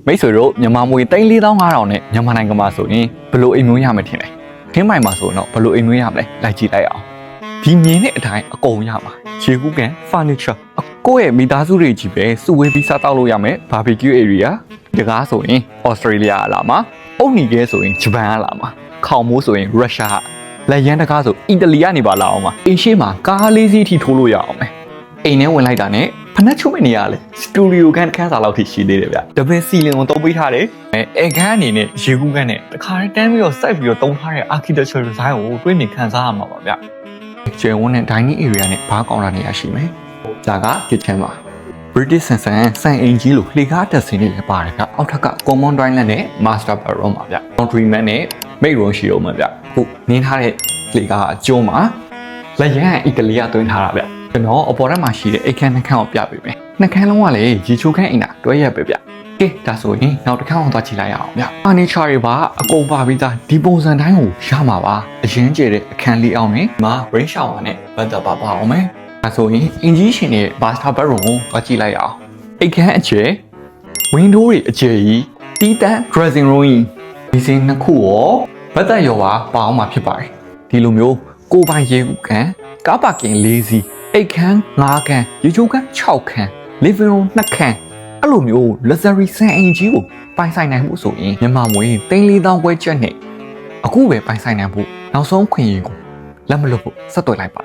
မိတ်ဆွေတို့မြန်မာမွေ3,4,500နဲ့မြန်မာနိုင်ငံမှာဆိုရင်ဘယ်လိုအိမ်မျိုးရမယ်ထင်လဲခင်းမိုင်မှာဆိုတော့ဘယ်လိုအိမ်မျိုးရမလဲလိုက်ကြည့်လိုက်အောင်ဒီမြင်တဲ့အတိုင်းအကုန်ရမှာခြေကူးကန် furniture ကိုယ့်ရဲ့မိသားစုတွေကြီးပဲစုဝေးပြီးစားတောက်လို့ရမယ် barbecue area တကားဆိုရင် Australia လာမှာအုတ်နီကဲဆိုရင်ဂျပန်ကလာမှာခေါင်မိုးဆိုရင် Russia လက်ရန်တကားဆိုအီတလီကနေပါလာအောင်ပါအိမ်ရှိမှာကားလေးစီးထိထိုးလို့ရအောင်မယ်အိမ်ထဲဝင်လိုက်တာနဲ့ဖနက်ချုံမဲ့နေရလဲစတူဒီယိုခန်းစာလောက်ထိရှိသေးတယ်ဗျဒပင်းစီလင်ကိုတုံးပေးထားတယ်အဲခန်းအနေနဲ့ရေကူးခန်းနဲ့တခါတန်းပြီးတော့စိုက်ပြီးတော့တုံးထားတဲ့ architecture design ကိုတွေးမြင်ခံစားရမှာပါဗျကျယ်ဝန်းတဲ့ dining area နဲ့ဘားကောင်လာနေရရှိမယ်ဒါက kitchen ပါ British ဆန်အိမ်ကြီးလို့လှေကားတက်စင်းနေလည်းပါတယ်ဗျအောက်ထက်က common toilet နဲ့ master bedroom ပါဗျ laundry mat နဲ့ maid room ရှိအောင်ပါဗျဟုတ်နင်းထားတဲ့လှေကားအကျုံးမှာလက်ရန်အီတလီကတွင်းထားတာဗျကျွန်တော်အပေါ်ထဲမှာရှိတဲ့အိတ်ခန်းနှခန်းကိုပြပေးမယ်နှခန်းလုံးကလည်းရေချိုးခန်းအိမ်တာတွဲရက်ပဲဗျကဲဒါဆိုရင်နောက်တစ်ခါအောင်သွားကြည့်လိုက်ရအောင်ဗျဖာနီချာတွေပါအကုန်ပါပြီးသားဒီပုံစံတိုင်းကိုရမှာပါအရင်ကျတဲ့အခန်းလေးအောင်နဲ့မှာ rain shower နဲ့ bath ပါအောင်မယ်ဒါဆိုရင်အင်ဂျီရှင်ရဲ့ master bedroom ကိုသွားကြည့်လိုက်အောင်အိတ်ခန်းအကျယ် window တွေအကျယ်ကြီးတီးတန်း dressing room ဒီစင်းနှစ်ခုရော bath ရောပါအောင်မှာဖြစ်ပါတယ်ဒီလိုမျိုးကိုပိုင်ရေကူခန်းကားပါကင်၄စီးအိတ်ခန်း5ခန်းရေချိုးခန်း6ခန်း living room 2ခန်းအဲ့လိုမျိုး luxury ဆန်အိမ်ကြီးကိုပိုင်ဆိုင်နိုင်မှုဆိုရင်မြန်မာငွေ3,400 ခွဲကျပ်နဲ့အခုပဲပိုင်ဆိုင်နိုင်ဖို့နောက်ဆုံးခွင့်ရကိုလက်မလွတ်ဖို့ဆက်သွယ်လိုက်ပါ